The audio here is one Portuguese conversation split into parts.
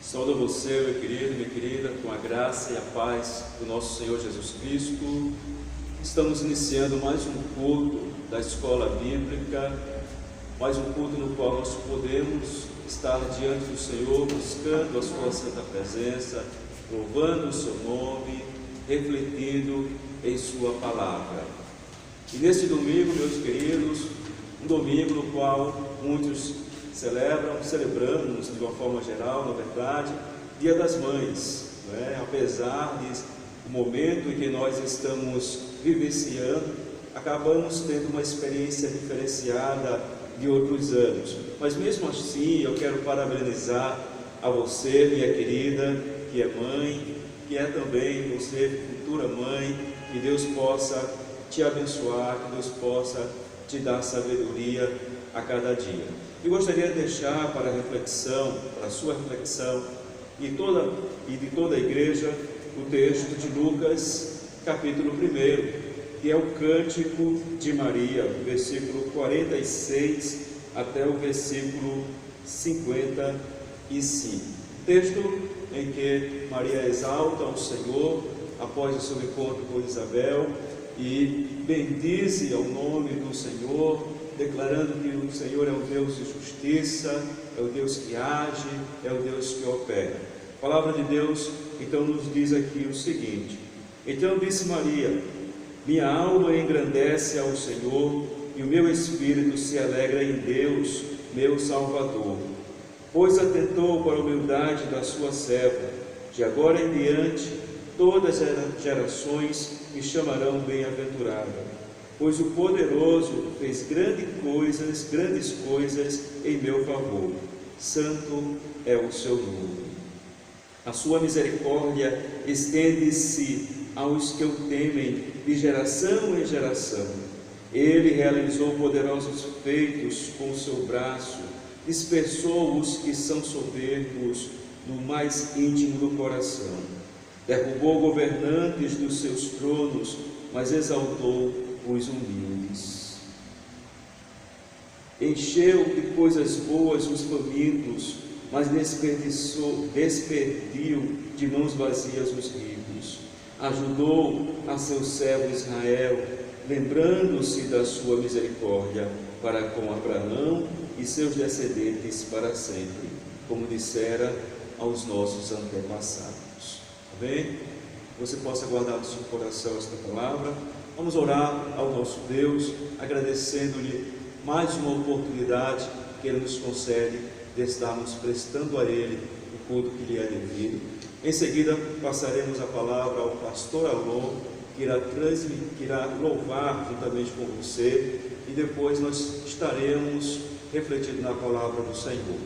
Saúdo você, meu querido, minha querida, com a graça e a paz do nosso Senhor Jesus Cristo. Estamos iniciando mais um culto da Escola Bíblica, mais um culto no qual nós podemos estar diante do Senhor, buscando a sua santa presença, louvando o seu nome, refletindo em sua palavra. E neste domingo, meus queridos, um domingo no qual muitos celebramos de uma forma geral, na verdade, Dia das Mães, apesar do momento em que nós estamos vivenciando, acabamos tendo uma experiência diferenciada de outros anos. Mas mesmo assim, eu quero parabenizar a você, minha querida, que é mãe, que é também você, futura mãe, que Deus possa te abençoar, que Deus possa te dar sabedoria a cada dia. Eu gostaria de deixar para a reflexão, para a sua reflexão e de toda a igreja, o texto de Lucas, capítulo 1, que é o Cântico de Maria, versículo 46 até o versículo 55. Texto em que Maria exalta ao Senhor após o seu encontro com Isabel e bendize ao nome do Senhor, declarando que o Senhor é o Deus de justiça, é o Deus que age, é o Deus que opera. A palavra de Deus então nos diz aqui o seguinte: então disse Maria: minha alma engrandece ao Senhor e o meu espírito se alegra em Deus, meu Salvador, pois atentou para a humildade da sua serva. De agora em diante todas as gerações me chamarão bem-aventurada, pois o Poderoso fez grandes coisas em meu favor. Santo é o seu nome. A sua misericórdia estende-se aos que o temem de geração em geração. Ele realizou poderosos feitos com o seu braço, dispersou os que são soberbos no mais íntimo do coração. Derrubou governantes dos seus tronos, mas exaltou os humildes. Encheu de coisas boas os famintos, mas despediu de mãos vazias os ricos. Ajudou a seu servo Israel, lembrando-se da sua misericórdia para com Abraão e seus descendentes para sempre, como dissera aos nossos antepassados. Amém? Você possa guardar no seu coração esta palavra. Vamos orar ao nosso Deus, agradecendo-lhe mais uma oportunidade que Ele nos concede de estarmos prestando a Ele o culto que lhe é devido. Em seguida, passaremos a palavra ao pastor Alon, que irá louvar juntamente com você, e depois nós estaremos refletindo na palavra do Senhor.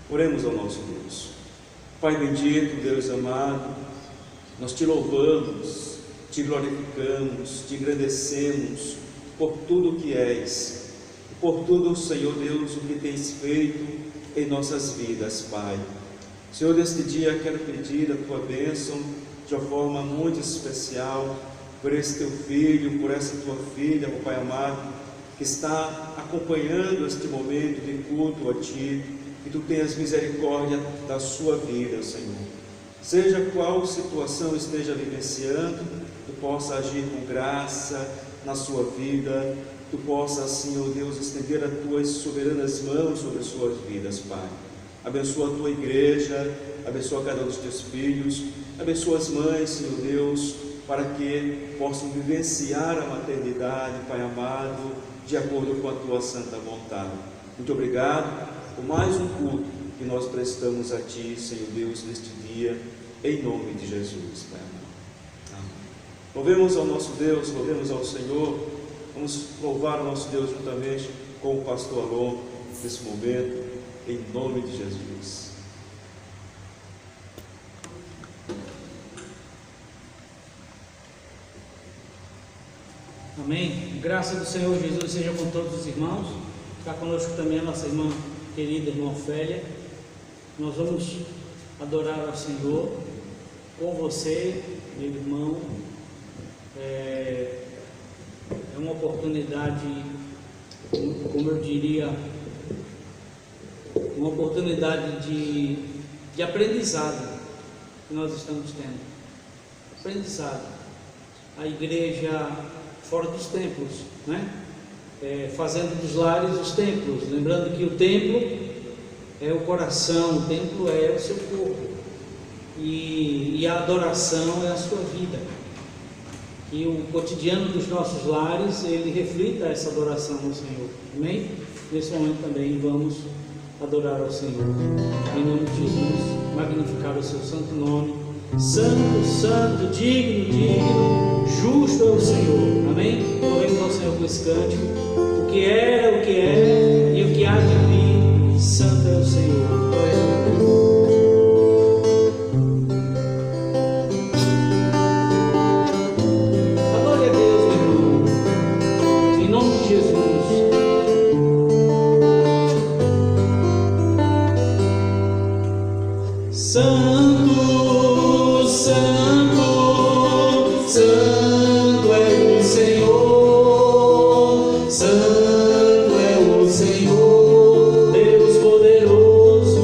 Oremos ao nosso Deus. Pai bendito, Deus amado, nós te louvamos, te glorificamos, te agradecemos por tudo o que és, por tudo, Senhor Deus, o que tens feito em nossas vidas, Pai. Senhor, neste dia quero pedir a tua bênção de uma forma muito especial por esse teu filho, por essa tua filha, meu Pai amado, que está acompanhando este momento de culto a ti, que tu tenhas misericórdia da sua vida, Senhor. Seja qual situação esteja vivenciando, tu possa agir com graça na sua vida, tu possa, Senhor Deus, estender as tuas soberanas mãos sobre as suas vidas, Pai. Abençoa a tua igreja, abençoa cada um dos teus filhos, abençoa as mães, Senhor Deus, para que possam vivenciar a maternidade, Pai amado, de acordo com a tua santa vontade. Muito obrigado por mais um culto que nós prestamos a ti, Senhor Deus, neste dia, em nome de Jesus, Pai amado. Amém. Louvemos ao nosso Deus, louvemos ao Senhor. Vamos louvar o nosso Deus juntamente com o pastor Alon nesse momento, em nome de Jesus. Amém. Graça do Senhor Jesus seja com todos os irmãos. Está conosco também a nossa irmã querida, irmã Ofélia. Nós vamos adorar ao Senhor com você, meu irmão. É uma oportunidade, como eu diria, uma oportunidade de de aprendizado que nós estamos tendo. Aprendizado. A igreja fora dos templos, né? Fazendo dos lares os templos, lembrando que o templo é o coração, o templo é o seu corpo, e a adoração é a sua vida. E o cotidiano dos nossos lares, ele reflita essa adoração ao Senhor. Amém? Nesse momento também vamos adorar ao Senhor. Em nome de Jesus, magnificar o seu santo nome. Santo, santo, digno, digno, justo é o Senhor. Amém? Louvemos ao Senhor com esse cântico. O que era, o que é e o que há de vir, santo é o Senhor. Adore a Deus, meu irmão, em nome de Jesus. Santo, santo, santo é o Senhor, santo é o Senhor, Deus poderoso.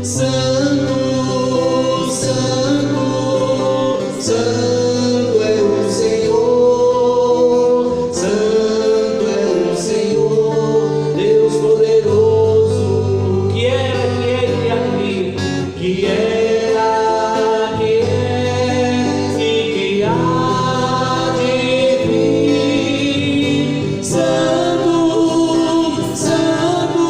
Santo, santo, santo é o Senhor, santo é o Senhor, Deus poderoso. Que era, que é e que há de vir, que era, que é e que há de vir. Santo, santo,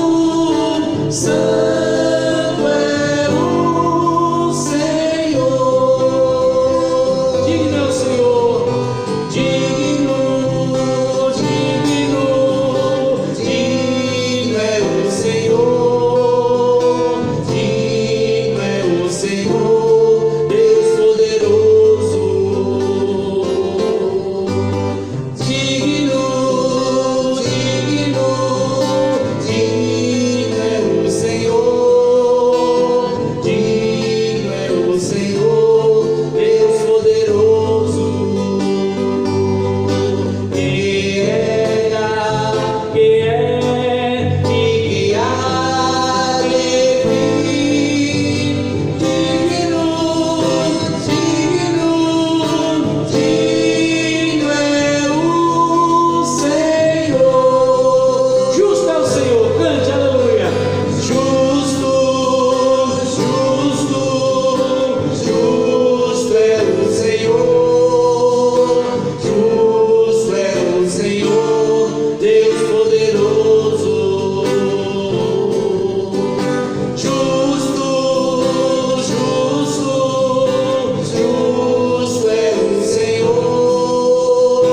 santo é o Senhor. Digno é o Senhor, digno, digno, digno é o Senhor, digno é o Senhor, Deus poderoso. Digno, digno, digno é o Senhor, digno é o Senhor, Deus poderoso. Que era, que é e que há de vir. Digno, digno, digno é o Senhor. Justo é o Senhor, cante, aleluia. Justo, justo, justo é o Senhor, justo é o Senhor, Deus poderoso. Justo, justo, justo é o Senhor,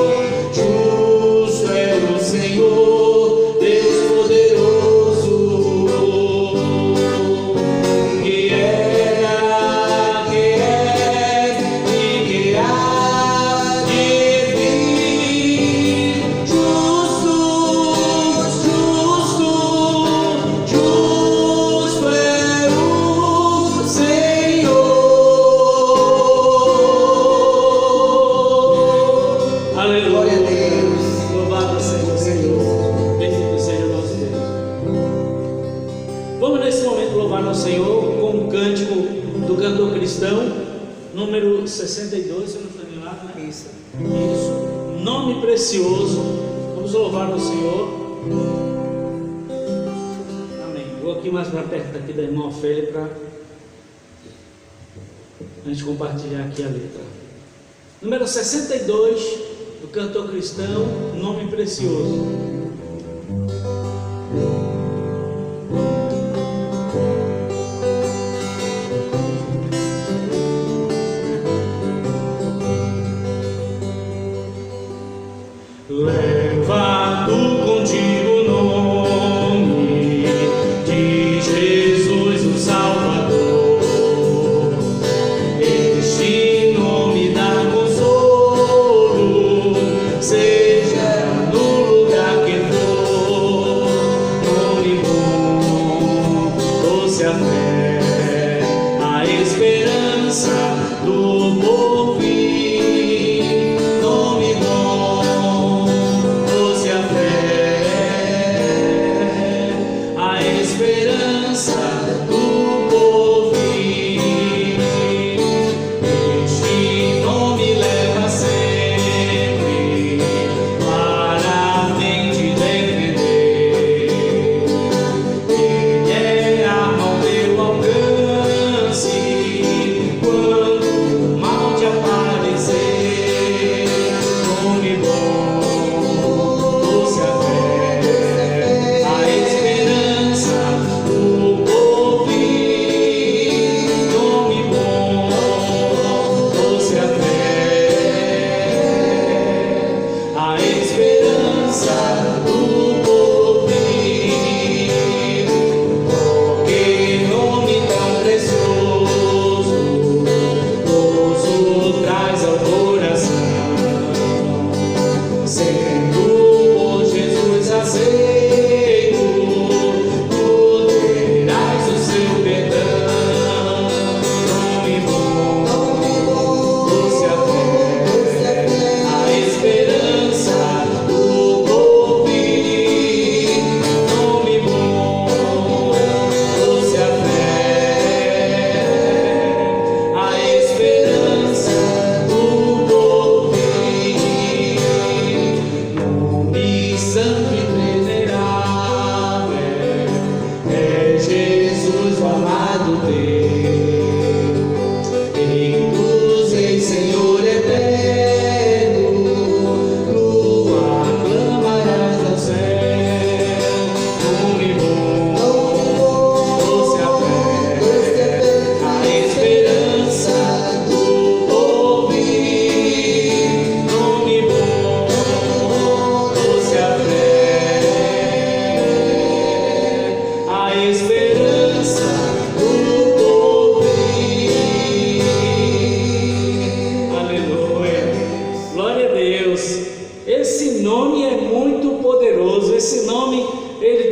justo é o Senhor, Deus poderoso. Que era, que é e que há de vir. Justo, justo, justo é o Senhor. Aleluia. Glória a Deus. Louvado seja o Senhor. Bendito seja o nosso Deus. Vamos nesse momento louvar ao Senhor com um cântico do cantor cristão, número 62, se eu não estou enganado, né? Isso. Nome precioso. Vamos louvar ao Senhor. Amém. Vou aqui mais para perto aqui da irmã Ofélia para a gente compartilhar aqui a letra. Número 62 do cantor cristão, nome precioso. Leva tu contigo o nome de Jesus o Salvador. Este nome dá consolo, seja no lugar que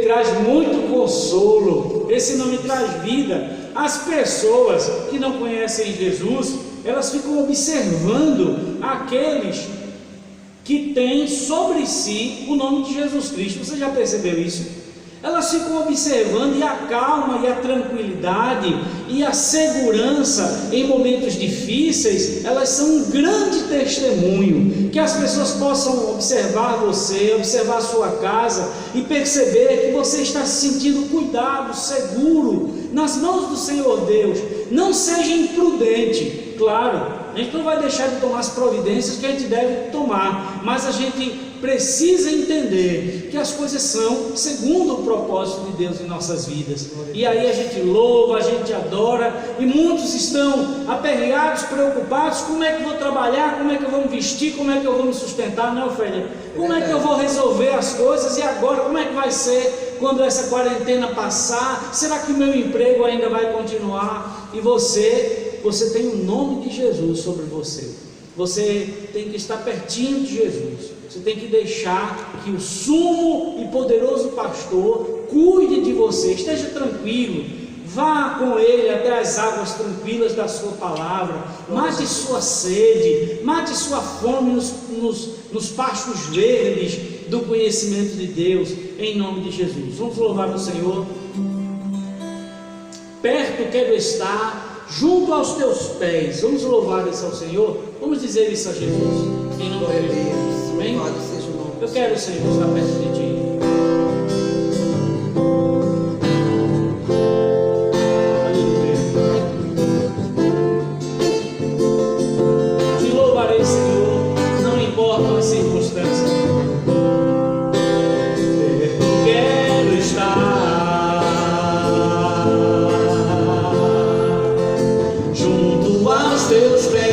traz muito consolo, esse nome traz vida. As pessoas que não conhecem Jesus, elas ficam observando aqueles que têm sobre si o nome de Jesus Cristo. Você já percebeu isso? Elas ficam observando, e a calma e a tranquilidade e a segurança em momentos difíceis, elas são um grande testemunho, que as pessoas possam observar você, observar a sua casa e perceber que você está se sentindo cuidado, seguro, nas mãos do Senhor Deus. Não seja imprudente, claro, a gente não vai deixar de tomar as providências que a gente deve tomar, mas a gente precisa entender que as coisas são segundo o propósito de Deus em nossas vidas. E aí a gente louva, a gente adora, e muitos estão aperreados, preocupados: como é que eu vou trabalhar, como é que eu vou me vestir, como é que eu vou me sustentar, não, Ofélia? Como é que eu vou resolver as coisas, e agora como é que vai ser quando essa quarentena passar? Será que o meu emprego ainda vai continuar? E você tem o nome de Jesus sobre você. Você tem que estar pertinho de Jesus. Você tem que deixar que o sumo e poderoso pastor cuide de você. Esteja tranquilo, vá com ele até as águas tranquilas da sua palavra. Mate sua sede, mate sua fome nos pastos verdes do conhecimento de Deus, em nome de Jesus. Vamos louvar o Senhor. Perto quero estar, junto aos teus pés. Vamos louvar isso ao Senhor. Vamos dizer isso a Jesus, em nome de Jesus. Amém? Eu quero, Senhor, estar perto de ti. Aleluia. Te louvarei, Senhor, não importam as circunstâncias. Quero estar junto aos teus pés.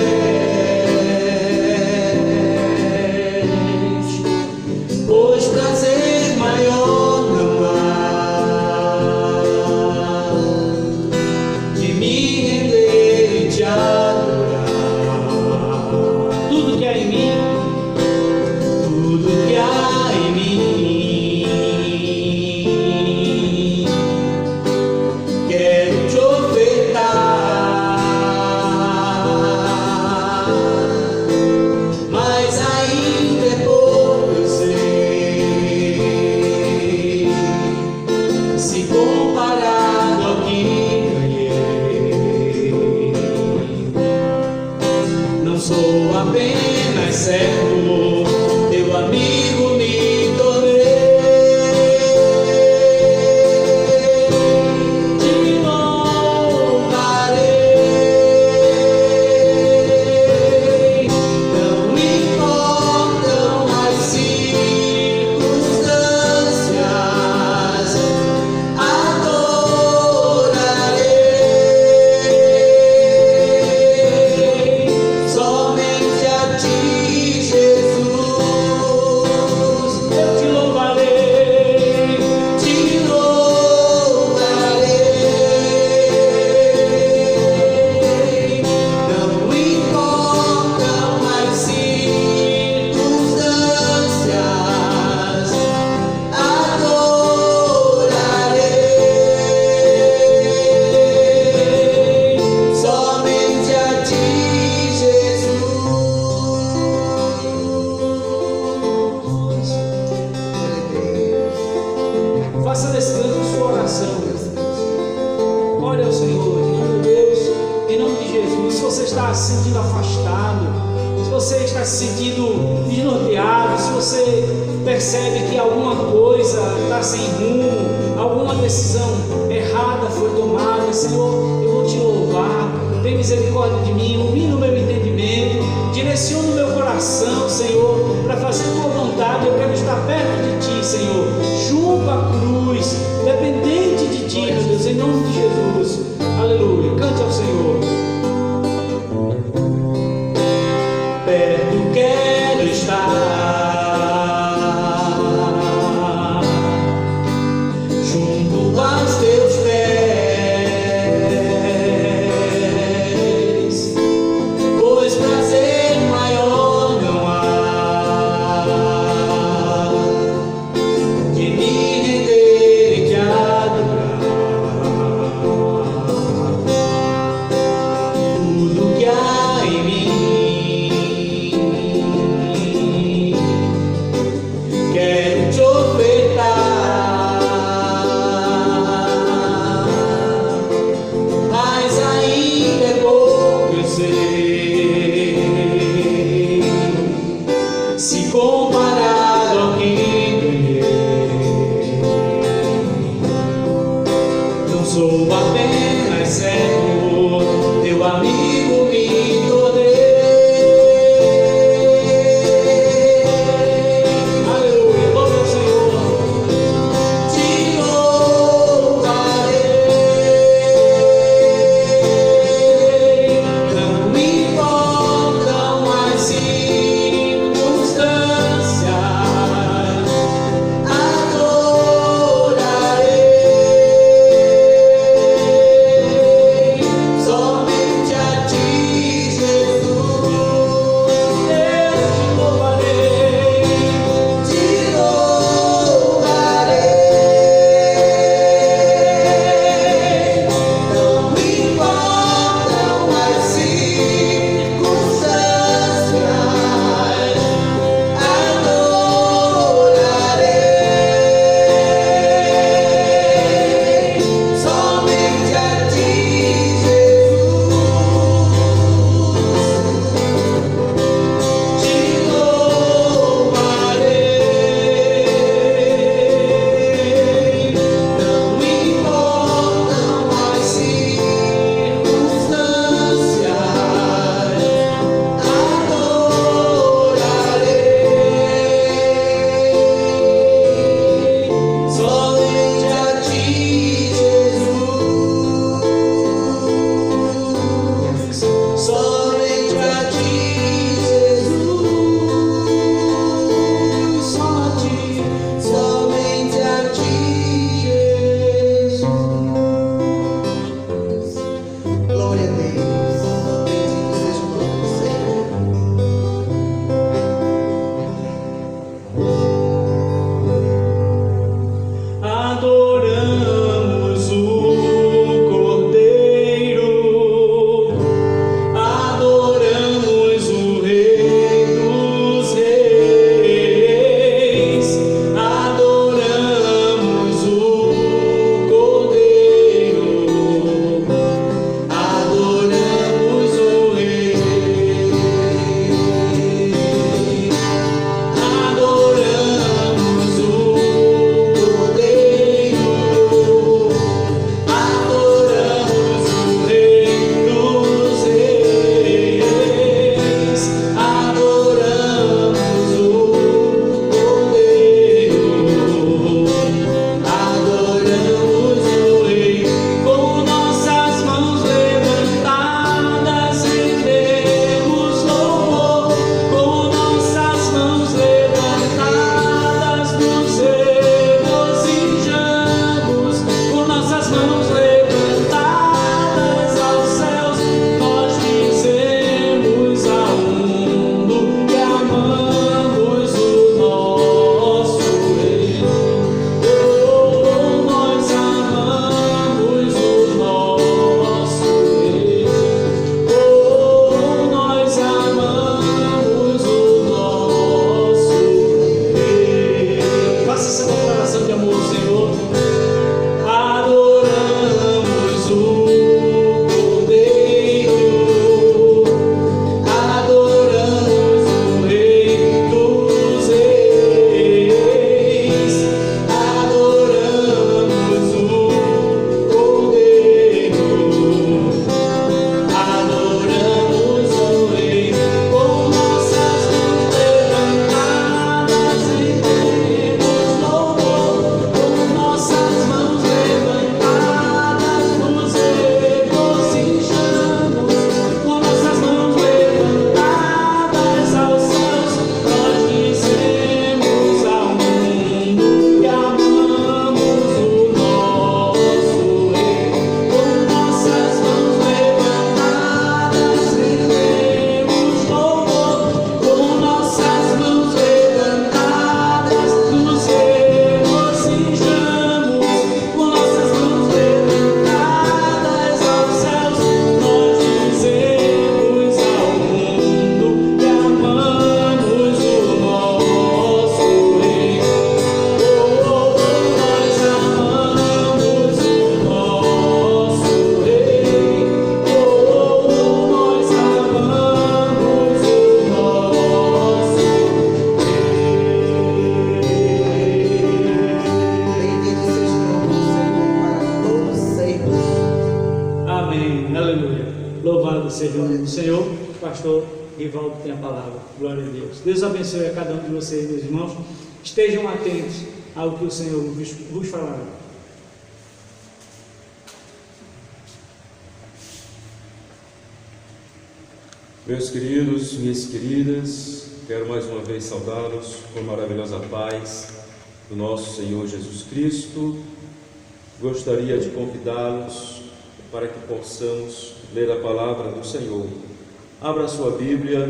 sou apenas servo, teu amigo me tornei. Aleluia, louve ao Senhor. Te louvarei. Não importam as circunstâncias, adorarei. Louvado seja o nome do Senhor. Pastor Rivaldo tem a palavra. Glória a Deus. Deus abençoe a cada um de vocês, meus irmãos. Estejam atentos ao que o Senhor vos falará. Meus queridos, minhas queridas, quero mais uma vez saudá-los com a maravilhosa paz do nosso Senhor Jesus Cristo. Gostaria de convidá-los para que possamos ler a palavra do Senhor. Abra sua Bíblia,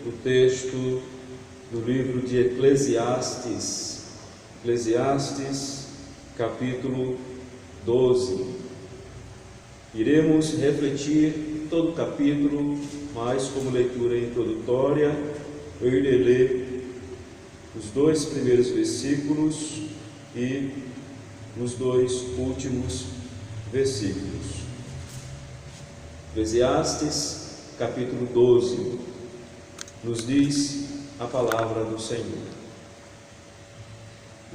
o texto do livro de Eclesiastes, capítulo 12. Iremos refletir todo o capítulo, mas como leitura introdutória, eu irei ler os 2 primeiros versículos e os 2 últimos versículos. Eclesiastes, capítulo 12, nos diz a palavra do Senhor.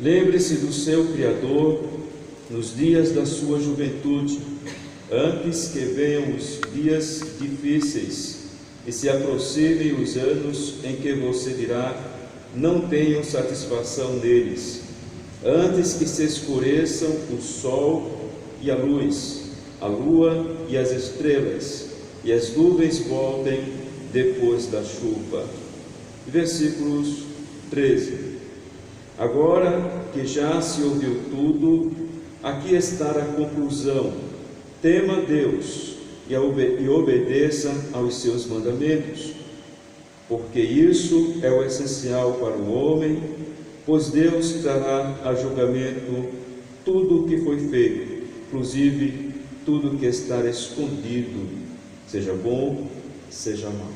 Lembre-se do seu Criador nos dias da sua juventude, antes que venham os dias difíceis e se aproximem os anos em que você dirá: não tenho satisfação neles, antes que se escureçam o sol e a luz, a lua e as estrelas, e as nuvens voltem depois da chuva. Versículos 13. Agora que já se ouviu tudo, aqui está a conclusão: tema Deus e obedeça aos seus mandamentos, porque isso é o essencial para o homem, pois Deus trará a julgamento tudo o que foi feito, inclusive tudo o que está escondido, seja bom, seja mau.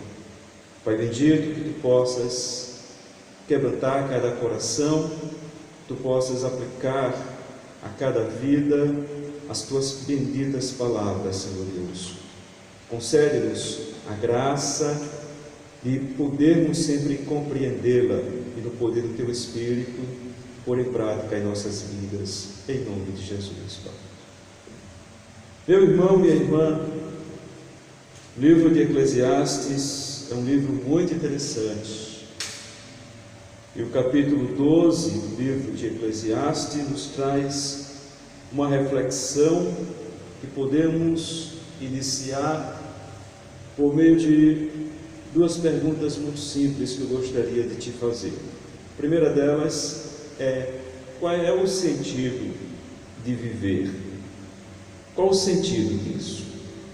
Pai bendito, que tu possas quebrantar cada coração, tu possas aplicar a cada vida as tuas benditas palavras, Senhor Deus. Concede-nos a graça de podermos sempre compreendê-la e no poder do teu Espírito pôr em prática em nossas vidas, em nome de Jesus, Pai. Meu irmão, minha irmã, o livro de Eclesiastes é um livro muito interessante. E o capítulo 12 do livro de Eclesiastes nos traz uma reflexão que podemos iniciar por meio de 2 perguntas muito simples que eu gostaria de te fazer. A primeira delas é: qual é o sentido de viver? Qual o sentido disso?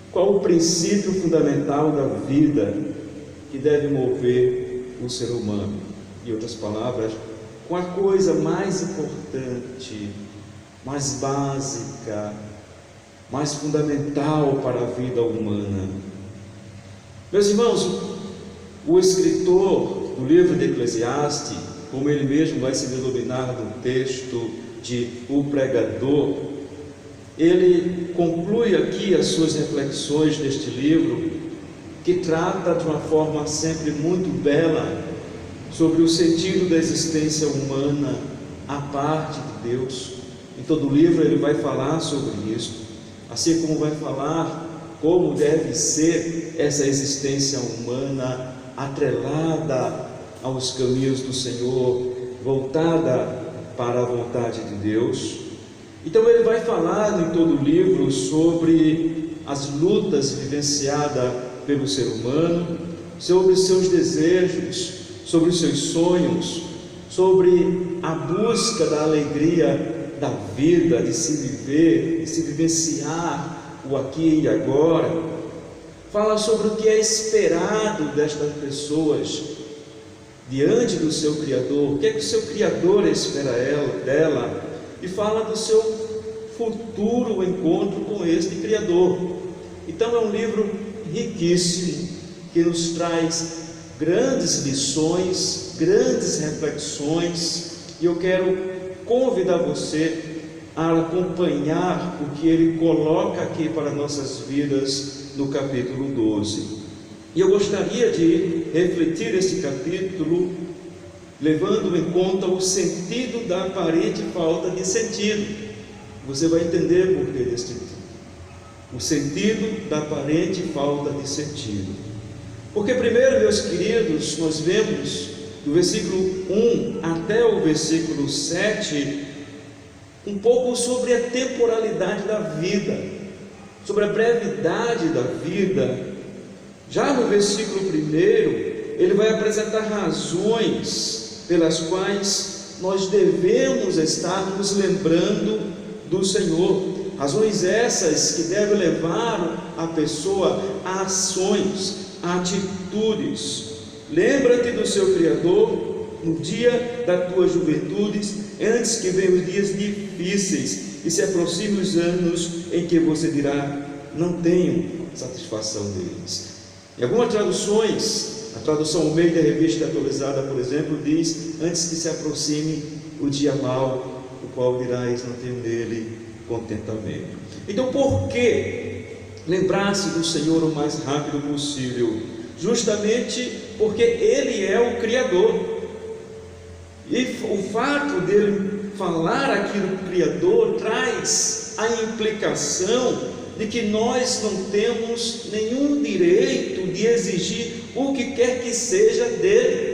Qual o princípio fundamental da vida que deve mover o ser humano? Em outras palavras, qual a coisa mais importante, mais básica, mais fundamental para a vida humana? Meus irmãos, o escritor do livro de Eclesiastes, como ele mesmo vai se denominar no texto de O Pregador, ele conclui aqui as suas reflexões neste livro, que trata de uma forma sempre muito bela sobre o sentido da existência humana à parte de Deus. Em todo o livro ele vai falar sobre isso, assim como vai falar como deve ser essa existência humana atrelada aos caminhos do Senhor, voltada para a vontade de Deus. Então ele vai falar em todo o livro sobre as lutas vivenciadas pelo ser humano, sobre os seus desejos, sobre os seus sonhos, sobre a busca da alegria da vida, de se viver, de se vivenciar o aqui e agora. Fala sobre o que é esperado destas pessoas diante do seu Criador, o que é que o seu Criador espera dela, e fala do seu futuro encontro com este Criador. Então é um livro riquíssimo, que nos traz grandes lições, grandes reflexões, e eu quero convidar você a acompanhar o que ele coloca aqui para nossas vidas no capítulo 12. E eu gostaria de refletir este capítulo levando em conta o sentido da aparente falta de sentido. Você vai entender por que deste título. o sentido da aparente falta de sentido. Porque primeiro, meus queridos, nós vemos do versículo 1 até o versículo 7 um pouco sobre a temporalidade da vida, sobre a brevidade da vida. Já no versículo 1, ele vai apresentar razões pelas quais nós devemos estar nos lembrando do Senhor. Razões essas que devem levar a pessoa a ações, a atitudes. Lembra-te do seu Criador no dia da tua juventude, antes que venham os dias difíceis e se aproximem os anos em que você dirá: não tenho satisfação deles. Em algumas traduções, a tradução Almeida Revista Atualizada, por exemplo, diz: antes que se aproxime o dia mau, o qual dirás: não tenho nele contentamento. Então, por que lembrar-se do Senhor o mais rápido possível? Justamente porque Ele é o Criador. E o fato dele falar aqui do Criador traz a implicação de que nós não temos nenhum direito de exigir o que quer que seja dele.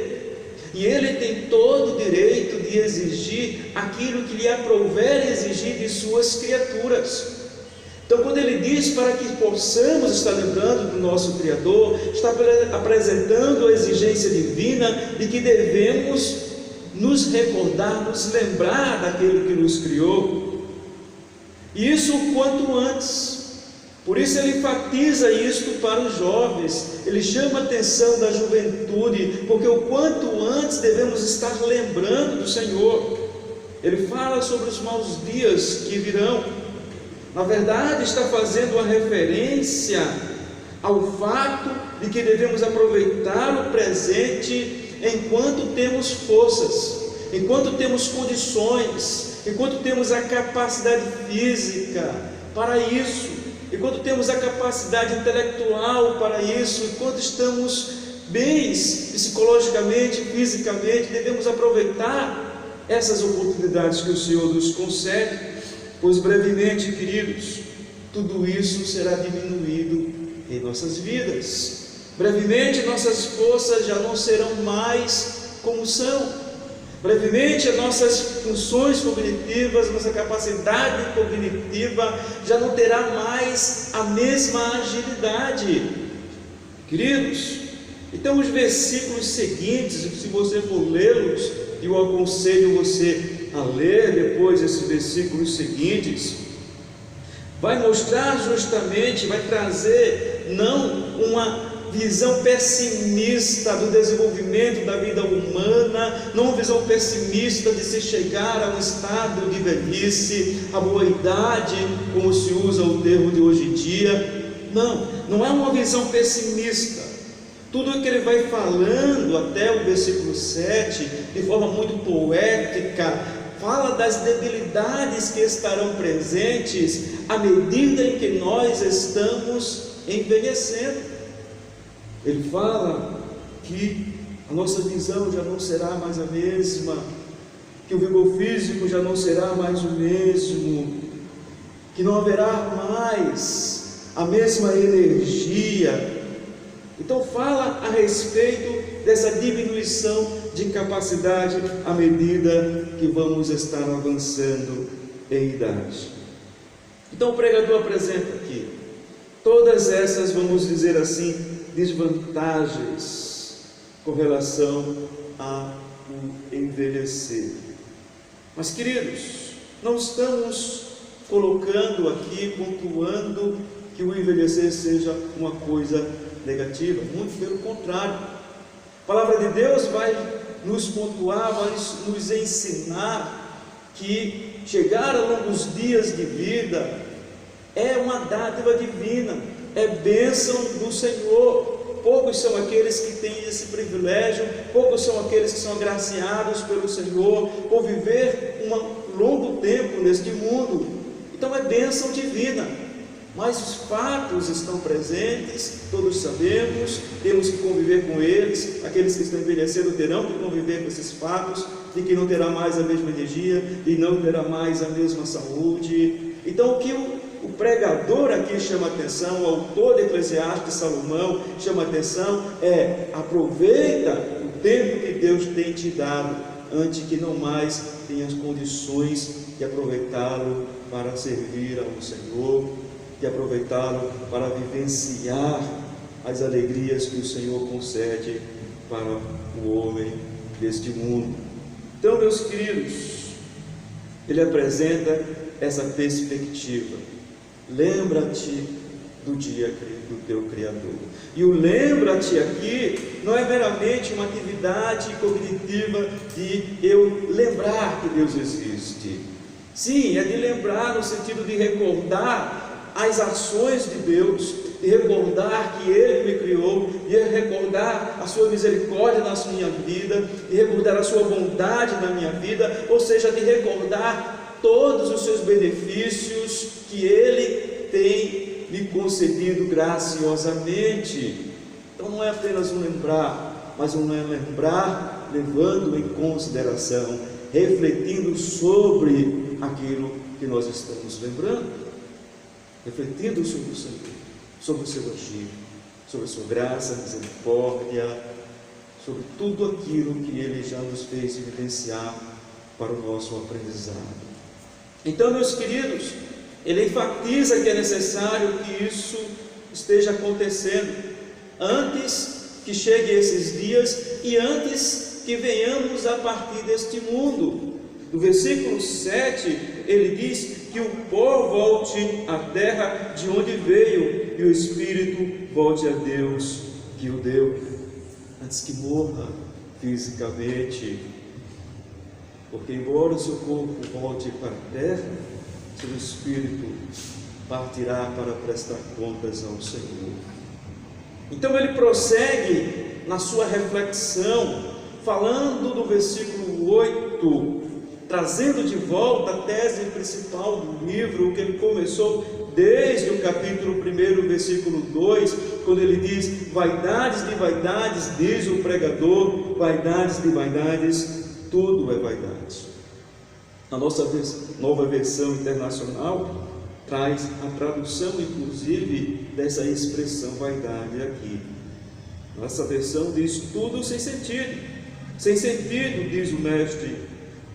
E ele tem todo o direito de exigir aquilo que lhe aprouver exigir de suas criaturas. Então, quando ele diz para que possamos estar lembrando do nosso Criador, está apresentando a exigência divina de que devemos nos recordar, nos lembrar daquele que nos criou. E isso o quanto antes. Por isso ele enfatiza isto para os jovens, ele chama a atenção da juventude, porque o quanto antes devemos estar lembrando do Senhor. Ele fala sobre os maus dias que virão. Na verdade, está fazendo uma referência ao fato de que devemos aproveitar o presente enquanto temos forças, enquanto temos condições, enquanto temos a capacidade física para isso, enquanto temos a capacidade intelectual para isso, enquanto estamos bens psicologicamente, fisicamente, devemos aproveitar essas oportunidades que o Senhor nos concede, pois brevemente, queridos, tudo isso será diminuído em nossas vidas. Brevemente nossas forças já não serão mais como são. Brevemente as nossas funções cognitivas, nossa capacidade cognitiva já não terá mais a mesma agilidade. Queridos, então os versículos seguintes, se você for lê-los, eu aconselho você a ler depois esses versículos seguintes, vai mostrar justamente, vai trazer não uma visão pessimista do desenvolvimento da vida humana, não uma visão pessimista de se chegar a um estado de velhice, a boa idade, como se usa o termo de hoje em dia. Não é uma visão pessimista. Tudo o que ele vai falando até o versículo 7, de forma muito poética, fala das debilidades que estarão presentes à medida em que nós estamos envelhecendo. Ele fala que a nossa visão já não será mais a mesma, que o vigor físico já não será mais o mesmo, que não haverá mais a mesma energia. Então fala a respeito dessa diminuição de capacidade à medida que vamos estar avançando em idade. Então o pregador apresenta aqui todas essas, vamos dizer assim, desvantagens com relação ao envelhecer. Mas, queridos, não estamos colocando aqui, pontuando que o envelhecer seja uma coisa negativa, muito pelo contrário. A palavra de Deus vai nos pontuar, vai nos ensinar que chegar a longos dias de vida é uma dádiva divina, é bênção do Senhor. Poucos são aqueles que têm esse privilégio, poucos são aqueles que são agraciados pelo Senhor por viver um longo tempo neste mundo. Então é bênção divina. Mas os fatos estão presentes, todos sabemos, temos que conviver com eles. Aqueles que estão envelhecendo terão que conviver com esses fatos, de que não terá mais a mesma energia, e não terá mais a mesma saúde. Então o pregador aqui chama atenção, o autor de Eclesiastes, Salomão, chama atenção, aproveita o tempo que Deus tem te dado, antes que não mais tenhas condições de aproveitá-lo para servir ao Senhor, de aproveitá-lo para vivenciar as alegrias que o Senhor concede para o homem deste mundo. Então, meus queridos, ele apresenta essa perspectiva. Lembra-te do dia do teu Criador. E o lembra-te aqui não é meramente uma atividade cognitiva de eu lembrar que Deus existe. Sim, é de lembrar no sentido de recordar as ações de Deus, de recordar que Ele me criou, de recordar a sua misericórdia na minha vida, de recordar a sua bondade na minha vida, ou seja, de recordar todos os seus benefícios que Ele tem me concedido graciosamente. Então não é apenas um lembrar, mas um lembrar levando em consideração, refletindo sobre aquilo que nós estamos lembrando, refletindo sobre o Senhor, sobre o seu agir, sobre a sua graça, misericórdia, sobre tudo aquilo que Ele já nos fez evidenciar para o nosso aprendizado. Então, meus queridos, ele enfatiza que é necessário que isso esteja acontecendo antes que cheguem esses dias e antes que venhamos a partir deste mundo. No versículo 7, ele diz que o pó volte à terra de onde veio e o espírito volte a Deus que o deu, antes que morra fisicamente. Porque embora o seu corpo volte para a terra, seu espírito partirá para prestar contas ao Senhor. Então ele prossegue na sua reflexão, falando do versículo 8, trazendo de volta a tese principal do livro, que ele começou desde o capítulo 1, versículo 2, quando ele diz: vaidades de vaidades, diz o pregador, vaidades de vaidades, tudo é vaidade. A nossa nova versão internacional traz a tradução, inclusive, dessa expressão vaidade aqui. Nossa versão diz tudo sem sentido. Sem sentido, diz o mestre,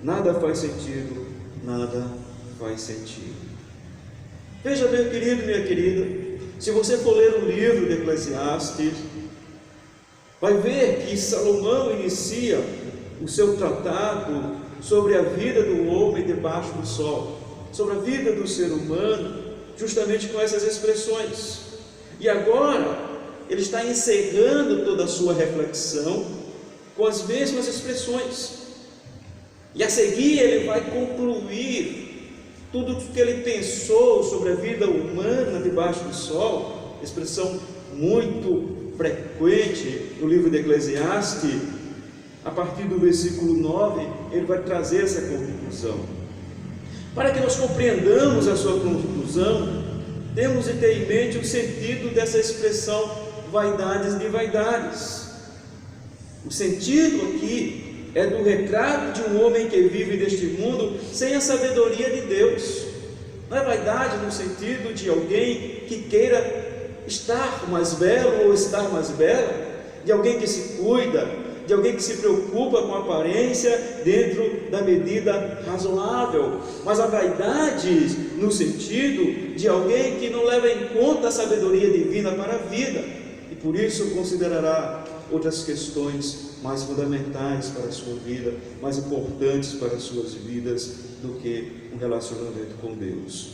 nada faz sentido, nada faz sentido. Veja, meu querido, minha querida, se você for ler o livro de Eclesiastes, vai ver que Salomão inicia o seu tratado sobre a vida do homem debaixo do sol, sobre a vida do ser humano, justamente com essas expressões. E agora ele está encerrando toda a sua reflexão com as mesmas expressões. E a seguir ele vai concluir tudo o que ele pensou sobre a vida humana debaixo do sol, expressão muito frequente no livro de Eclesiastes. A partir do versículo 9, ele vai trazer essa conclusão. Para que nós compreendamos a sua conclusão, temos de ter em mente o sentido dessa expressão vaidades de vaidades. O sentido aqui é do retrato de um homem que vive neste mundo sem a sabedoria de Deus. Não é vaidade no sentido de alguém que queira estar mais belo ou estar mais bela, de alguém que se cuida, de alguém que se preocupa com a aparência dentro da medida razoável, mas a vaidade no sentido de alguém que não leva em conta a sabedoria divina para a vida, e por isso considerará outras questões mais fundamentais para a sua vida, mais importantes para as suas vidas do que um relacionamento com Deus.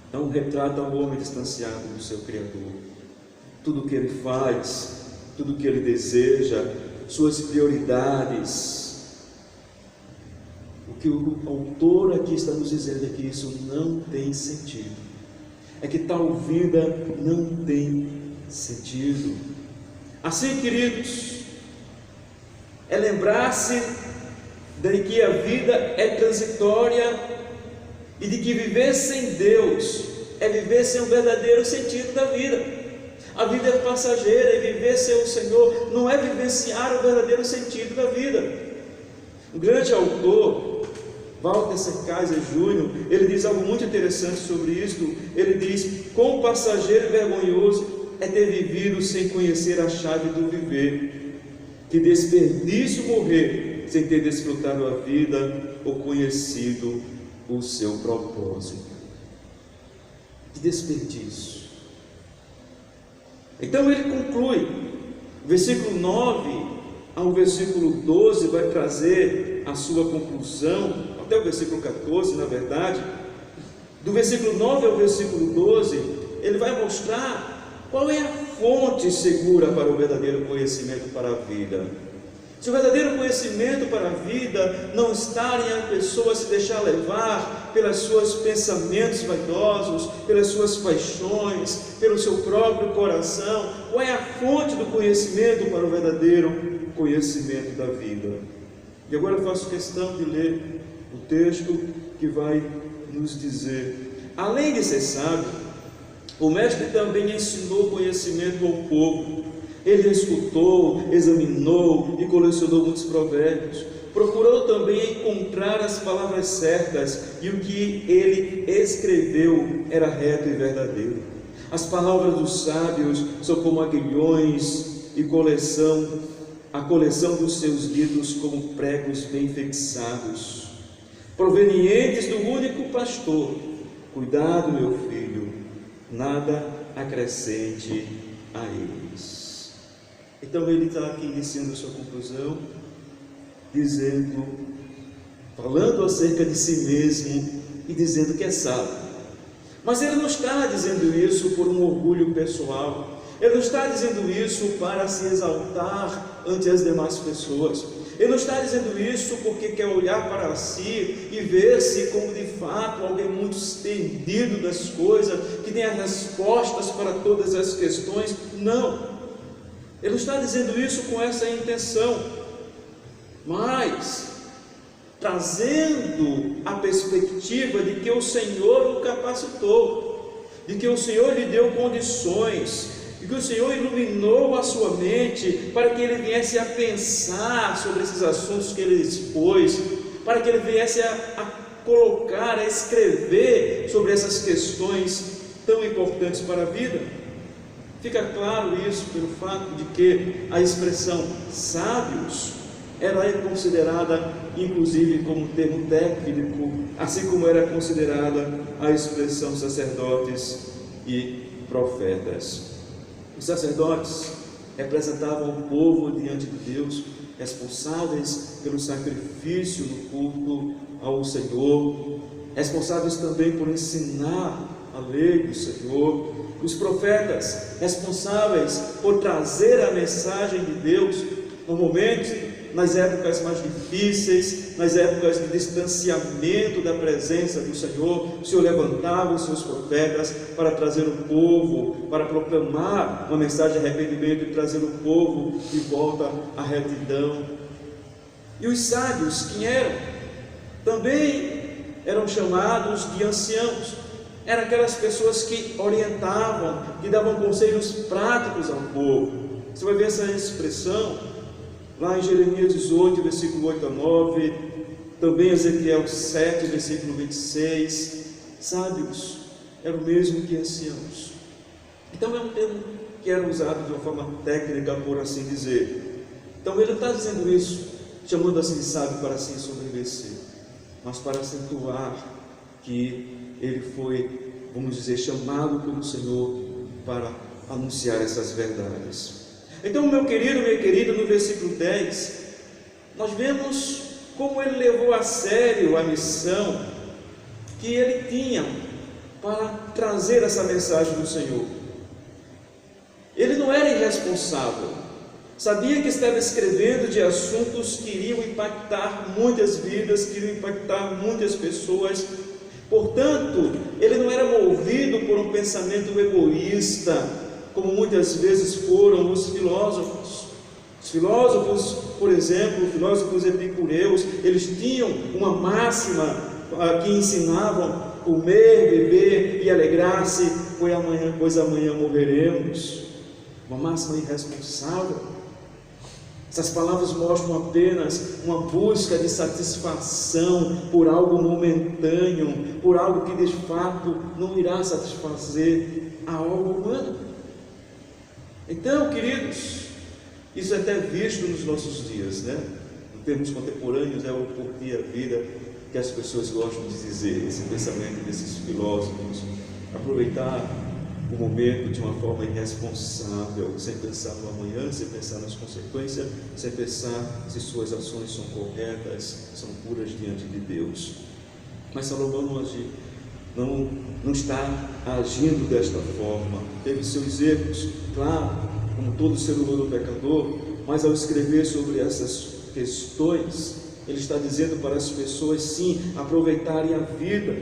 Então retrata o homem distanciado do seu Criador, tudo o que ele faz, tudo o que ele deseja, suas prioridades. O que o autor aqui está nos dizendo é que isso não tem sentido, é que tal vida não tem sentido. Assim, queridos, é lembrar-se de que a vida é transitória e de que viver sem Deus é viver sem o verdadeiro sentido da vida. A vida é passageira e viver sem o Senhor não é vivenciar o verdadeiro sentido da vida. Um grande autor Walter Kaiser Jr., ele diz algo muito interessante sobre isto. Ele diz: quão passageiro e vergonhoso é ter vivido sem conhecer a chave do viver. Que desperdício morrer sem ter desfrutado a vida ou conhecido o seu propósito. Que desperdício. Então ele conclui, versículo 9 ao versículo 12 vai trazer a sua conclusão, até o versículo 14, na verdade. Do versículo 9 ao versículo 12, ele vai mostrar qual é a fonte segura para o verdadeiro conhecimento para a vida. Se o verdadeiro conhecimento para a vida não está em a pessoa se deixar levar pelos seus pensamentos vaidosos, pelas suas paixões, pelo seu próprio coração, qual é a fonte do conhecimento para o verdadeiro conhecimento da vida? E agora eu faço questão de ler o texto que vai nos dizer: além de ser sábio, o mestre também ensinou conhecimento ao povo. Ele escutou, examinou e colecionou muitos provérbios. Procurou também encontrar as palavras certas, e o que ele escreveu era reto e verdadeiro. As palavras dos sábios são como aguilhões, e a coleção dos seus livros como pregos bem fixados, provenientes do único pastor. Cuidado, meu filho, nada acrescente a eles. Então ele está aqui iniciando a sua conclusão, dizendo, falando acerca de si mesmo e dizendo que é sábio. Mas ele não está dizendo isso por um orgulho pessoal. Ele não está dizendo isso para se exaltar ante as demais pessoas. Ele não está dizendo isso porque quer olhar para si e ver-se como de fato alguém muito entendido das coisas, que tem as respostas para todas as questões. Não. Ele não está dizendo isso com essa intenção, mas trazendo a perspectiva de que o Senhor o capacitou, de que o Senhor lhe deu condições, de que o Senhor iluminou a sua mente para que ele viesse a pensar sobre esses assuntos que ele expôs, para que ele viesse a colocar, a escrever sobre essas questões tão importantes para a vida. Fica claro isso pelo fato de que a expressão sábios era considerada inclusive como termo técnico, assim como era considerada a expressão sacerdotes e profetas. Os sacerdotes representavam o povo diante de Deus, responsáveis pelo sacrifício no culto ao Senhor, responsáveis também por ensinar a lei do Senhor. Os profetas, responsáveis por trazer a mensagem de Deus, normalmente nas épocas mais difíceis, nas épocas de distanciamento da presença do Senhor, o Senhor levantava os seus profetas para trazer o povo, para proclamar uma mensagem de arrependimento e trazer o povo de volta à retidão. E os sábios, quem eram? Também eram chamados de anciãos. Eram aquelas pessoas que orientavam, que davam conselhos práticos ao povo. Você vai ver essa expressão lá em Jeremias 18, versículo 8 a 9, também Ezequiel 7, versículo 26. Sábios eram o mesmo que anciãos. Então é um termo que era usado de uma forma técnica, por assim dizer. Então ele não está dizendo isso, chamando assim de sábio para assim sobreviver, mas para acentuar que ele foi, vamos dizer, chamado pelo Senhor para anunciar essas verdades. Então, meu querido, minha querida, no versículo 10, nós vemos como ele levou a sério a missão que ele tinha para trazer essa mensagem do Senhor. Ele não era irresponsável, sabia que estava escrevendo de assuntos que iriam impactar muitas vidas, que iriam impactar muitas pessoas. Portanto, ele não era movido por um pensamento egoísta, como muitas vezes foram os filósofos. Os filósofos, por exemplo, os filósofos epicureus, eles tinham uma máxima que ensinavam: comer, beber e alegrar-se, pois amanhã morreremos. Uma máxima irresponsável. Essas palavras mostram apenas uma busca de satisfação por algo momentâneo, por algo que de fato não irá satisfazer a alma humana. Então, queridos, isso é até visto nos nossos dias, né? Em termos contemporâneos, é o curtir a vida que as pessoas gostam de dizer, esse pensamento desses filósofos, aproveitar o momento de uma forma irresponsável, sem pensar no amanhã, sem pensar nas consequências, sem pensar se suas ações são corretas, são puras diante de Deus. Mas Salomão não está agindo desta forma. Teve seus erros, claro, como todo ser humano pecador, mas ao escrever sobre essas questões, ele está dizendo para as pessoas, sim, aproveitarem a vida,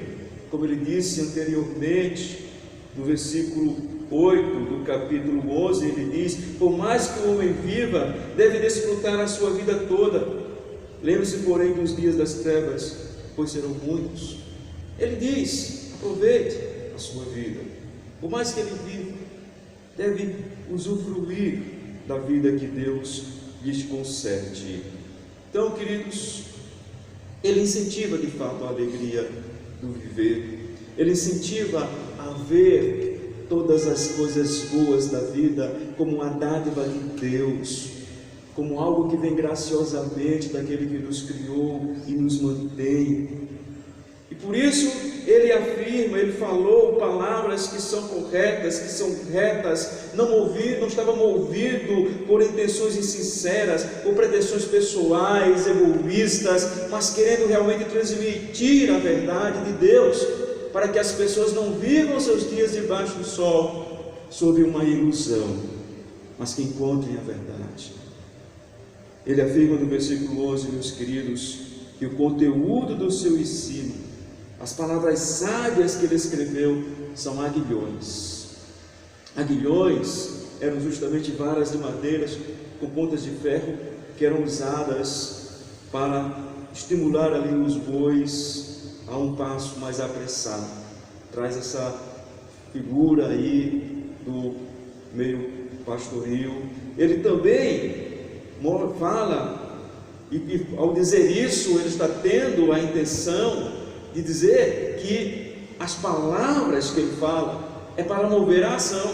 como ele disse anteriormente, no versículo 8 do capítulo 11, ele diz: por mais que o homem viva, deve desfrutar a sua vida toda. Lembre-se, porém, dos dias das trevas, pois serão muitos. Ele diz: aproveite a sua vida. Por mais que ele viva, deve usufruir da vida que Deus lhes concede. Então, queridos, ele incentiva de fato a alegria do viver. Ele incentiva a ver todas as coisas boas da vida como uma dádiva de Deus, como algo que vem graciosamente daquele que nos criou e nos mantém. E por isso ele afirma, ele falou palavras que são corretas, que são retas, não estava movido por intenções insinceras, por pretensões pessoais, egoístas, mas querendo realmente transmitir a verdade de Deus, para que as pessoas não vivam seus dias debaixo do sol, sob uma ilusão, mas que encontrem a verdade. Ele afirma no versículo 11, meus queridos, que o conteúdo do seu ensino, as palavras sábias que ele escreveu, são aguilhões. Aguilhões eram justamente varas de madeira com pontas de ferro, que eram usadas para estimular ali os bois a um passo mais apressado. Traz essa figura aí do meio pastoril. Ele também fala, e ao dizer isso, ele está tendo a intenção de dizer que as palavras que ele fala é para mover a ação,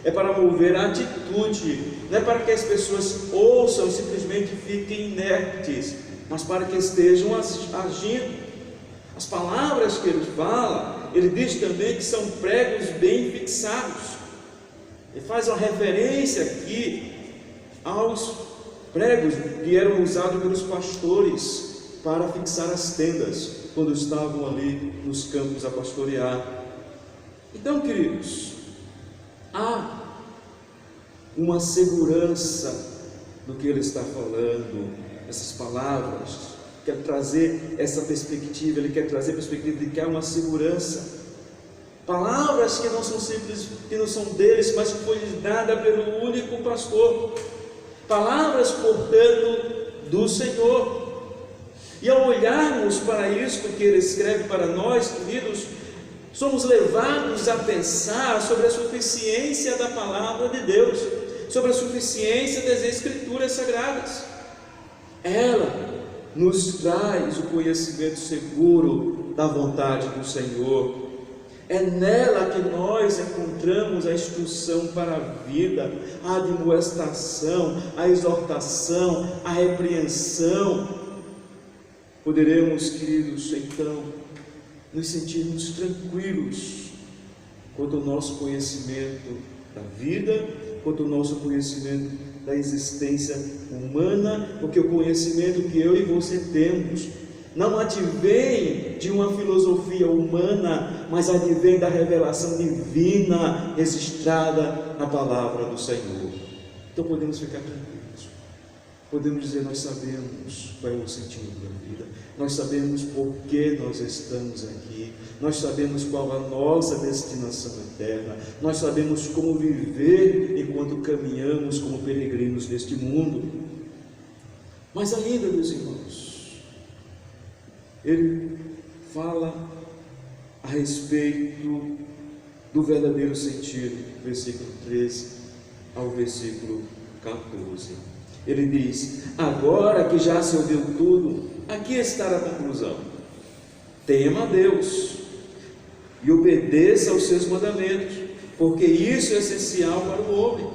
é para mover a atitude, não é para que as pessoas ouçam e simplesmente fiquem inertes, mas para que estejam agindo. As palavras que ele fala, ele diz também que são pregos bem fixados. Ele faz uma referência aqui aos pregos que eram usados pelos pastores para fixar as tendas, quando estavam ali nos campos a pastorear. Então, queridos, há uma segurança do que ele está falando, essas palavras. Quer trazer essa perspectiva, ele quer trazer a perspectiva de que há uma segurança. Palavras que não são simples, que não são deles, mas que foi lhes dada pelo único pastor. Palavras, portanto, do Senhor. E ao olharmos para isto que ele escreve para nós, queridos, somos levados a pensar sobre a suficiência da palavra de Deus, sobre a suficiência das Escrituras Sagradas. Ela nos traz o conhecimento seguro da vontade do Senhor. É nela que nós encontramos a instrução para a vida, a admoestação, a exortação, a repreensão. Poderemos, queridos, então, nos sentirmos tranquilos quanto ao nosso conhecimento da vida, quanto ao nosso conhecimento da existência humana, porque o conhecimento que eu e você temos não advém de uma filosofia humana, mas advém da revelação divina registrada na palavra do Senhor. Então podemos ficar tranquilos, podemos dizer: nós sabemos qual é o sentido da vida, nós sabemos por que nós estamos aqui, nós sabemos qual a nossa destinação eterna, nós sabemos como viver enquanto caminhamos como peregrinos neste mundo. Mas ainda, meus irmãos, ele fala a respeito do verdadeiro sentido, versículo 13 ao versículo 14. Ele diz: agora que já se ouviu tudo, aqui está a conclusão. Tema a Deus e obedeça aos seus mandamentos, porque isso é essencial para o homem,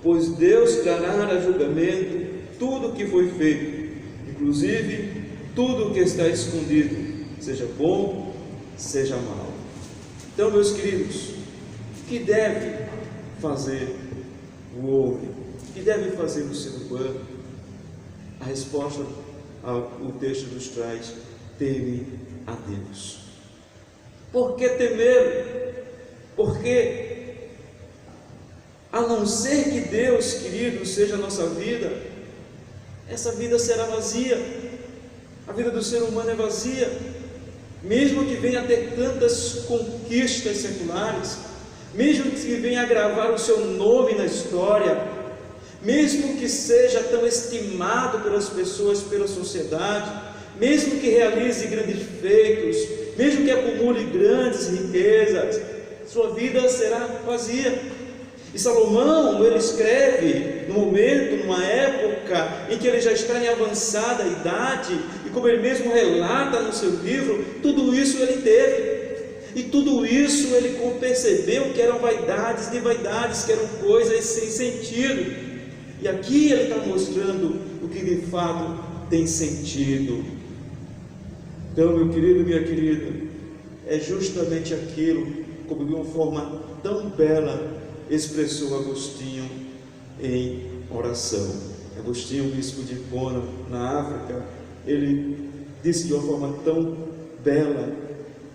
pois Deus trará a julgamento tudo o que foi feito, inclusive tudo o que está escondido, seja bom, seja mal. Então, meus queridos, o que deve fazer o homem? O que deve fazer o ser humano? A resposta o texto nos traz: teme a Deus. Por que temer? Porque, a não ser que Deus, querido, seja a nossa vida, essa vida será vazia. A vida do ser humano é vazia. Mesmo que venha a ter tantas conquistas seculares, mesmo que venha a agravar o seu nome na história, mesmo que seja tão estimado pelas pessoas, pela sociedade, mesmo que realize grandes feitos, mesmo que acumule grandes riquezas, sua vida será vazia. E Salomão, ele escreve no momento, numa época em que ele já está em avançada idade, e como ele mesmo relata no seu livro, tudo isso ele teve, e tudo isso ele percebeu que eram vaidades de vaidades, que eram coisas sem sentido. E aqui ele está mostrando o que de fato tem sentido. Então, meu querido, minha querida, é justamente aquilo, como de uma forma tão bela expressou Agostinho em oração. Agostinho, bispo de Hipona, na África, ele disse de uma forma tão bela: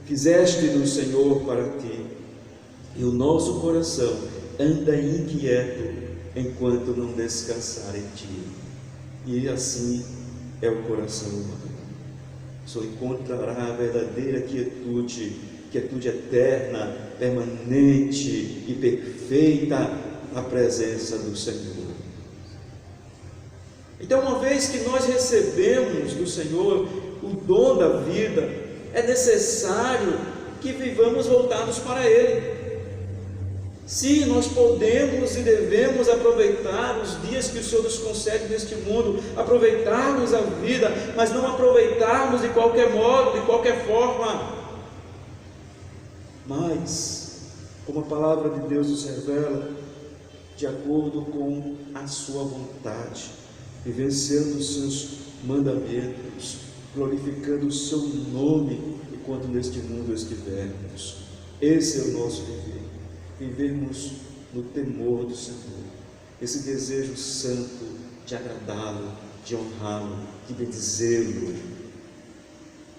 fizeste-nos, Senhor, para ti, e o nosso coração anda inquieto enquanto não descansar em ti. E assim é o coração humano. Só encontrará a verdadeira quietude eterna, permanente e perfeita na presença do Senhor. Então, uma vez que nós recebemos do Senhor o dom da vida, é necessário que vivamos voltados para Ele. Sim, nós podemos e devemos aproveitar os dias que o Senhor nos concede neste mundo, aproveitarmos a vida, mas não aproveitarmos de qualquer modo, de qualquer forma. Mas, como a palavra de Deus nos revela, de acordo com a sua vontade, vivenciando os seus mandamentos, glorificando o seu nome enquanto neste mundo estivermos. Esse é o nosso viver. Vivemos no temor do Senhor, esse desejo santo de agradá-lo, de honrá-lo, de bendizê-lo.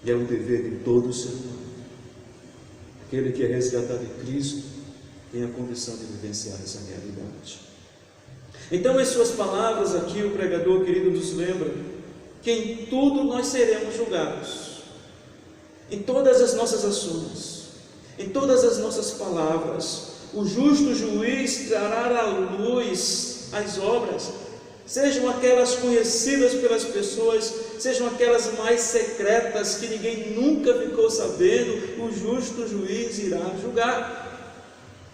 E é um dever de todo ser humano. Aquele que é resgatado em Cristo tem a condição de vivenciar essa realidade. Então, em suas palavras aqui, o pregador querido nos lembra que em tudo nós seremos julgados, em todas as nossas ações, em todas as nossas palavras. O justo juiz trará à luz as obras, sejam aquelas conhecidas pelas pessoas, sejam aquelas mais secretas que ninguém nunca ficou sabendo, o justo juiz irá julgar.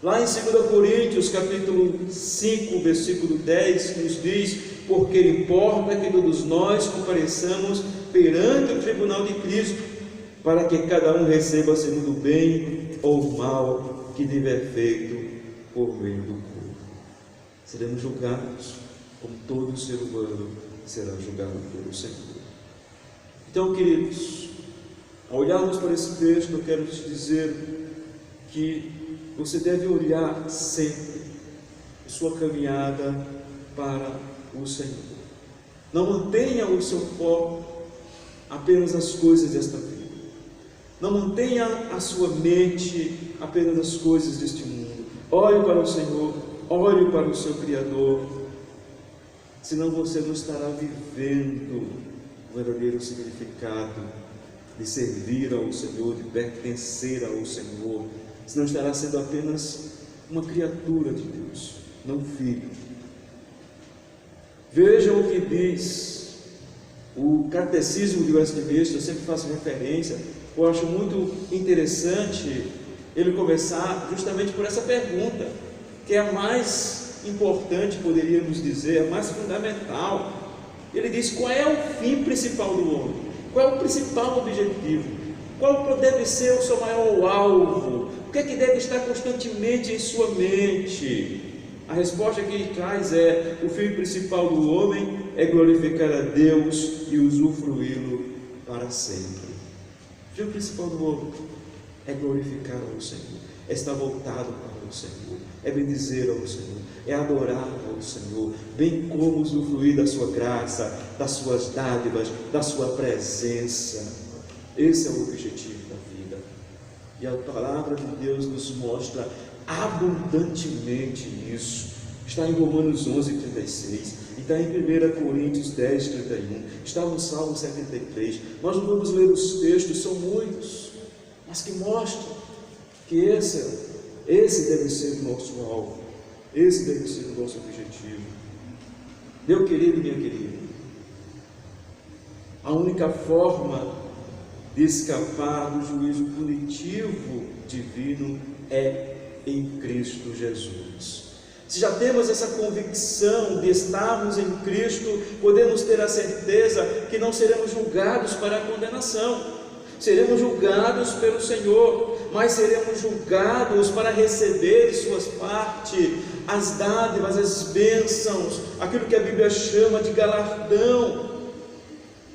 Lá em 2 Coríntios, capítulo 5, versículo 10, nos diz: porque importa que todos nós compareçamos perante o tribunal de Cristo, para que cada um receba segundo o bem ou o mal que tiver feito por meio do corpo. Seremos julgados, como todo ser humano será julgado pelo Senhor. Então, queridos, ao olharmos para esse texto, eu quero te dizer que você deve olhar sempre a sua caminhada para o Senhor. Não mantenha o seu foco apenas nas coisas desta vida. Não mantenha a sua mente apenas nas coisas deste mundo. Olhe para o Senhor, olhe para o seu Criador, senão você não estará vivendo o verdadeiro significado de servir ao Senhor, de pertencer ao Senhor, senão estará sendo apenas uma criatura de Deus, não filho. Veja o que diz o Catecismo de Westminster. Eu sempre faço referência. Eu acho muito interessante ele começar justamente por essa pergunta, que é a mais importante, poderíamos dizer, a mais fundamental. Ele diz qual é o fim principal do homem, qual é o principal objetivo, qual deve ser o seu maior alvo, o que é que deve estar constantemente em sua mente. A resposta que ele traz é: o fim principal do homem é glorificar a Deus e usufruí-lo para sempre. O fim principal do homem é glorificar ao Senhor, é estar voltado para o Senhor, é bendizer ao Senhor, é adorar ao Senhor, bem como usufruir da sua graça, das suas dádivas, da sua presença. Esse é o objetivo da vida. E a palavra de Deus nos mostra abundantemente isso. Está em Romanos 11:36, está em 1 Coríntios 10:31, está no Salmo 73. Nós não vamos ler os textos, são muitos, mas que mostram que esse deve ser o nosso alvo, esse deve ser o nosso objetivo. Meu querido, minha querida, a única forma de escapar do juízo punitivo divino é em Cristo Jesus. Se já temos essa convicção de estarmos em Cristo, podemos ter a certeza que não seremos julgados para a condenação. Seremos julgados pelo Senhor, mas seremos julgados para receber de suas partes as dádivas, as bênçãos, aquilo que a Bíblia chama de galardão,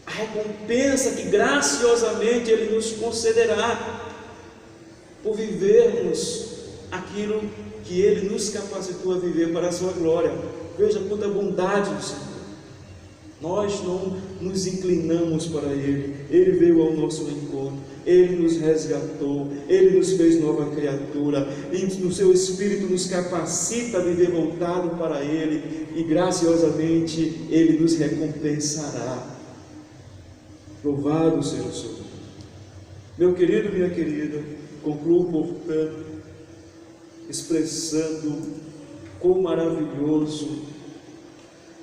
a recompensa que graciosamente Ele nos concederá por vivermos aquilo que Ele nos capacitou a viver para a sua glória. Veja quanta bondade do Senhor. Nós não nos inclinamos para Ele, Ele veio ao nosso encontro, Ele nos resgatou, Ele nos fez nova criatura, e no seu Espírito nos capacita a viver voltado para Ele, e graciosamente Ele nos recompensará. Louvado seja o Senhor. Meu querido, minha querida, concluo, portanto, expressando quão maravilhoso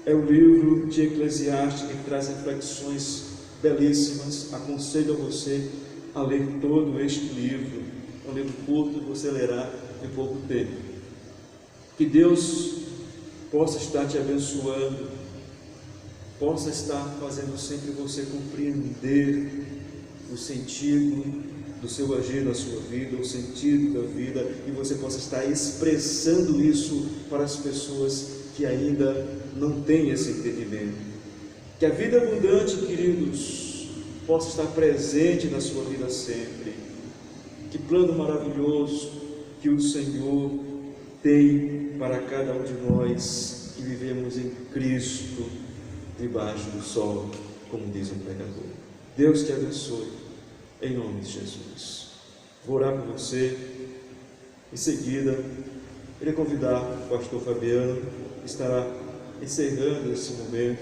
é o livro de Eclesiastes, que traz reflexões belíssimas. Aconselho a você a ler todo este livro. É um livro curto, você lerá em pouco tempo. Que Deus possa estar te abençoando, possa estar fazendo sempre você compreender o sentido do seu agir na sua vida, o sentido da vida, e você possa estar expressando isso para as pessoas que ainda não têm esse entendimento. Que a vida abundante, queridos, possa estar presente na sua vida sempre. Que plano maravilhoso que o Senhor tem para cada um de nós que vivemos em Cristo, debaixo do sol, como diz o pregador. Deus te abençoe. Em nome de Jesus. Vou orar por você. Em seguida, queria convidar o pastor Fabiano, que estará encerrando esse momento,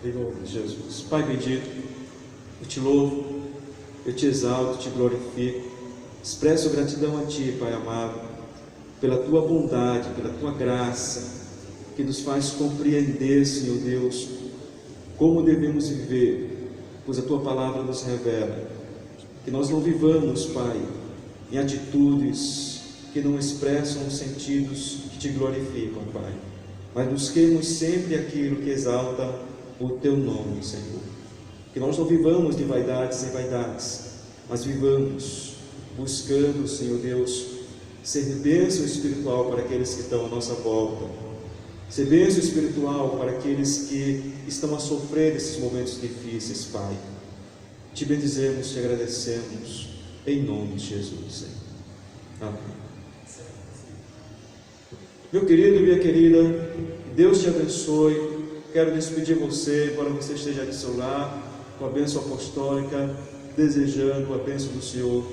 em nome de Jesus. Pai bendito, eu te louvo, eu te exalto, te glorifico, expresso gratidão a Ti, Pai amado, pela Tua bondade, pela Tua graça, que nos faz compreender, Senhor Deus, como devemos viver, pois a Tua palavra nos revela. Que nós não vivamos, Pai, em atitudes que não expressam os sentidos que Te glorificam, Pai, mas busquemos sempre aquilo que exalta o Teu nome, Senhor. Que nós não vivamos de vaidades em vaidades, mas vivamos buscando, Senhor Deus, ser bênção espiritual para aqueles que estão à nossa volta, ser bênção espiritual para aqueles que estão a sofrer esses momentos difíceis, Pai. Te bendizemos, te agradecemos, em nome de Jesus, Senhor. Amém. Meu querido, minha querida, Deus te abençoe. Quero despedir você, embora você esteja de seu lar, com a bênção apostólica, desejando a bênção do Senhor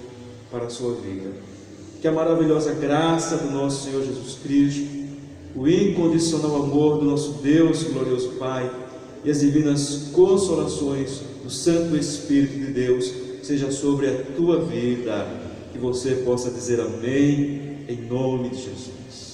para a sua vida. Que a maravilhosa graça do nosso Senhor Jesus Cristo, o incondicional amor do nosso Deus, glorioso Pai, e as divinas consolações do Santo Espírito de Deus seja sobre a tua vida, que você possa dizer amém, em nome de Jesus.